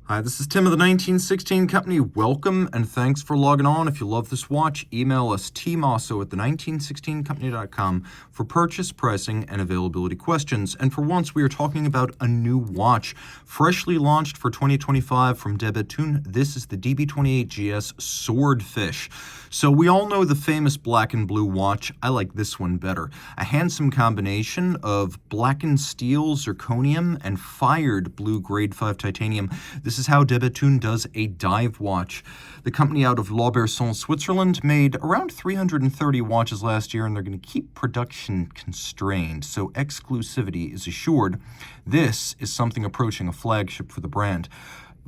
Hi, this is Tim of the 1916 Company. Welcome and thanks for logging on. If you love this watch, email us Team Mosso at the1916company.com for purchase, pricing, and availability questions. And for once, we are talking about a new watch, freshly launched for 2025 from Bethune. This is the DB28 GS Swordfish. So we all know the famous black and blue watch. I like this one better. A handsome combination of blackened steel, zirconium, and fired blue grade 5 titanium. This is how Bethune does a dive watch. The company out of Lauberson, Switzerland, made around 330 watches last year, and they're going to keep production constrained, so exclusivity is assured. This is something approaching a flagship for the brand.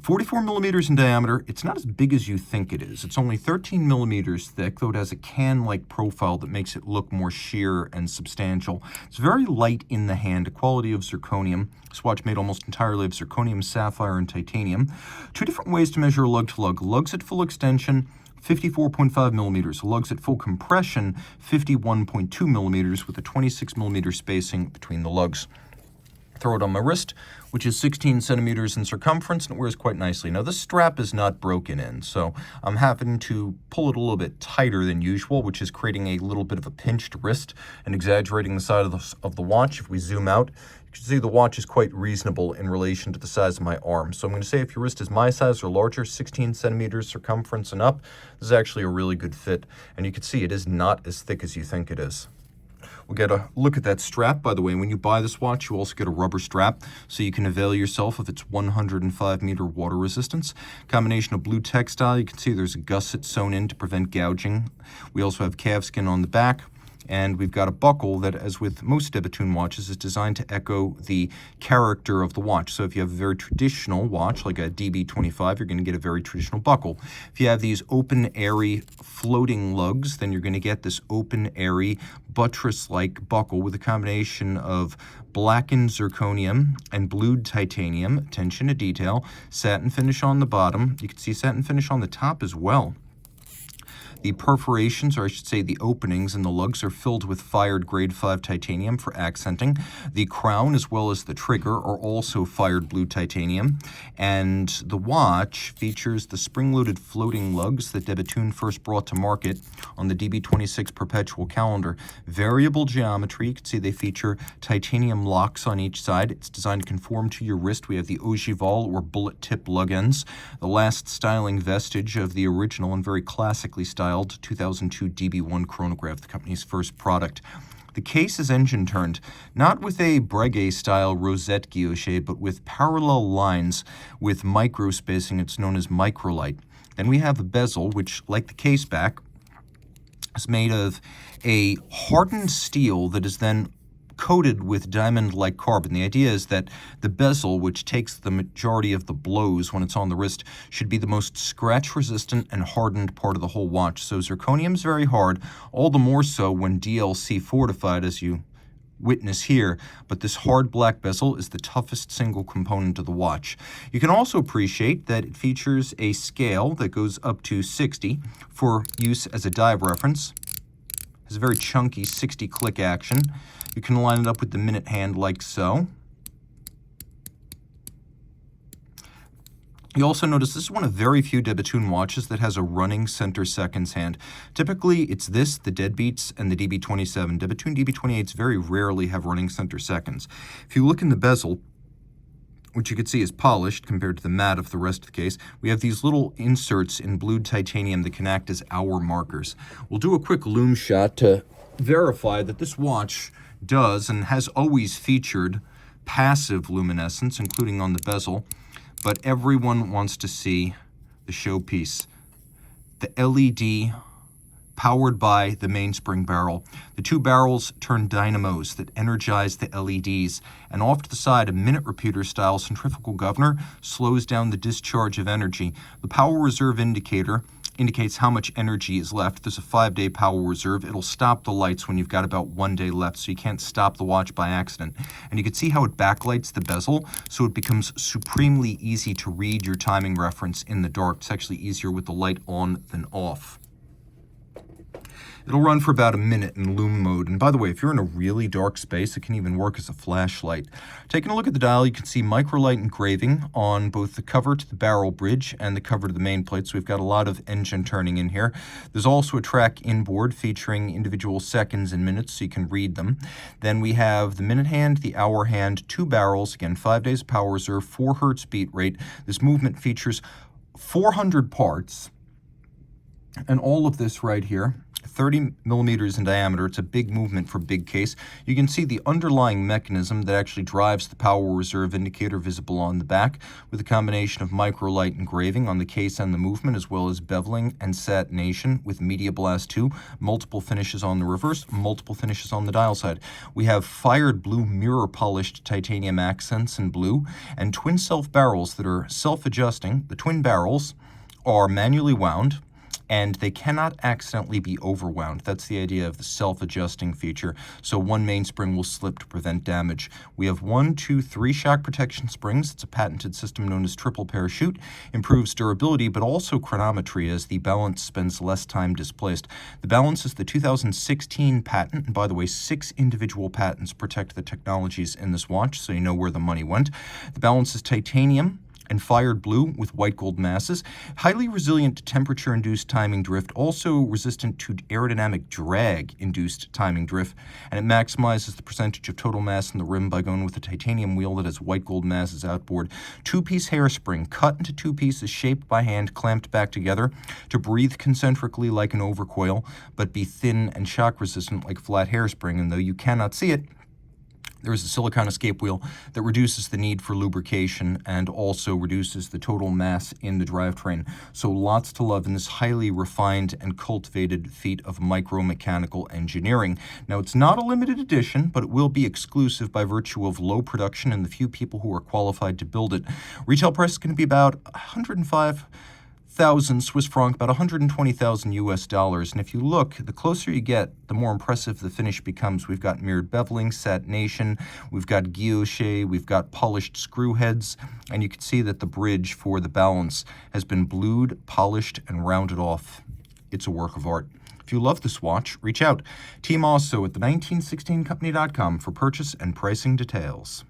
44 millimeters in diameter. It's not as big as you think it is. It's only 13 millimeters thick, though it has a can-like profile that makes it look more sheer and substantial. It's very light in the hand, a quality of zirconium. This watch made almost entirely of zirconium, sapphire, and titanium. Two different ways to measure lug-to-lug. Lugs at full extension, 54.5 millimeters. Lugs at full compression, 51.2 millimeters, with a 26 millimeter spacing between the lugs. Throw it on my wrist, which is 16 centimeters in circumference, and it wears quite nicely. Now, this strap is not broken in, so I'm having to pull it a little bit tighter than usual, which is creating a little bit of a pinched wrist and exaggerating the size of the watch. If we zoom out, you can see the watch is quite reasonable in relation to the size of my arm. So I'm going to say if your wrist is my size or larger, 16 centimeters circumference and up, this is actually a really good fit. And you can see it is not as thick as you think it is. We'll get a look at that strap. By the way, when you buy this watch, you also get a rubber strap, so you can avail yourself of its 105-meter water resistance. Combination of blue textile. You can see there's a gusset sewn in to prevent gouging. We also have calfskin on the back. And we've got a buckle that, as with most Bethune watches, is designed to echo the character of the watch. So if you have a very traditional watch, like a DB25, you're going to get a very traditional buckle. If you have these open, airy, floating lugs, then you're going to get this open, airy, buttress-like buckle with a combination of blackened zirconium and blued titanium, attention to detail, satin finish on the bottom. You can see satin finish on the top as well. The perforations, or I should say the openings in the lugs, are filled with fired grade 5 titanium for accenting. The crown, as well as the trigger, are also fired blue titanium. And the watch features the spring-loaded floating lugs that Bethune first brought to market on the DB26 perpetual calendar. Variable geometry. You can see they feature titanium locks on each side. It's designed to conform to your wrist. We have the ogival, or bullet-tip lug ends, the last styling vestige of the original and very classically styled 2002 DB1 chronograph, the company's first product. The case is engine-turned, not with a Breguet-style rosette guilloche, but with parallel lines with micro-spacing. It's known as microlight. Then we have a bezel, which, like the case back, is made of a hardened steel that is then coated with diamond-like carbon. The idea is that the bezel, which takes the majority of the blows when it's on the wrist, should be the most scratch-resistant and hardened part of the whole watch. So zirconium is very hard, all the more so when DLC fortified, as you witness here, but this hard black bezel is the toughest single component of the watch. You can also appreciate that it features a scale that goes up to 60 for use as a dive reference. It's a very chunky 60-click action. You can line it up with the minute hand like so. You also notice this is one of very few Bethune watches that has a running center seconds hand. Typically, it's this, the Deadbeats, and the DB27. Bethune DB28s very rarely have running center seconds. If you look in the bezel, which you can see is polished compared to the matte of the rest of the case, we have these little inserts in blued titanium that can act as hour markers. We'll do a quick loom shot to verify that this watch does and has always featured passive luminescence, including on the bezel, but everyone wants to see the showpiece, the LED powered by the mainspring barrel. The two barrels turn dynamos that energize the LEDs, and off to the side, a minute repeater-style centrifugal governor slows down the discharge of energy. The power reserve indicator indicates how much energy is left. There's a 5-day power reserve. It'll stop the lights when you've got about 1 day left, so you can't stop the watch by accident. And you can see how it backlights the bezel, so it becomes supremely easy to read your timing reference in the dark. It's actually easier with the light on than off. It'll run for about a minute in lume mode. And by the way, if you're in a really dark space, it can even work as a flashlight. Taking a look at the dial, you can see microlight engraving on both the cover to the barrel bridge and the cover to the main plate. So we've got a lot of engine turning in here. There's also a track inboard featuring individual seconds and minutes so you can read them. Then we have the minute hand, the hour hand, 2 barrels, again 5 days of power reserve, 4 hertz beat rate. This movement features 400 parts, and all of this right here, 30 millimeters in diameter. It's a big movement for big case. You can see the underlying mechanism that actually drives the power reserve indicator visible on the back, with a combination of microlight engraving on the case and the movement, as well as beveling and satination with Media Blast 2, multiple finishes on the reverse, multiple finishes on the dial side. We have fired blue mirror polished titanium accents in blue, and twin self barrels that are self-adjusting. The twin barrels are manually wound, and they cannot accidentally be overwound. That's the idea of the self-adjusting feature. So one mainspring will slip to prevent damage. We have 1, 2, 3 shock protection springs. It's a patented system known as triple parachute. Improves durability, but also chronometry, as the balance spends less time displaced. The balance is the 2016 patent. And by the way, 6 individual patents protect the technologies in this watch, so you know where the money went. The balance is titanium and fired blue with white gold masses, highly resilient to temperature-induced timing drift, also resistant to aerodynamic drag-induced timing drift, and it maximizes the percentage of total mass in the rim by going with a titanium wheel that has white gold masses outboard. 2-piece hairspring cut into 2 pieces, shaped by hand, clamped back together to breathe concentrically like an overcoil, but be thin and shock-resistant like flat hairspring. And though you cannot see it, there is a silicone escape wheel that reduces the need for lubrication and also reduces the total mass in the drivetrain. So lots to love in this highly refined and cultivated feat of micro-mechanical engineering. Now, it's not a limited edition, but it will be exclusive by virtue of low production and the few people who are qualified to build it. Retail price is going to be about 105,000 Swiss franc, about 120,000 US dollars. And if you look, the closer you get, the more impressive the finish becomes. We've got mirrored beveling, satination, we've got guilloche, we've got polished screw heads, and you can see that the bridge for the balance has been blued, polished, and rounded off. It's a work of art. If you love this watch, reach out. Team Mosso at the 1916company.com for purchase and pricing details.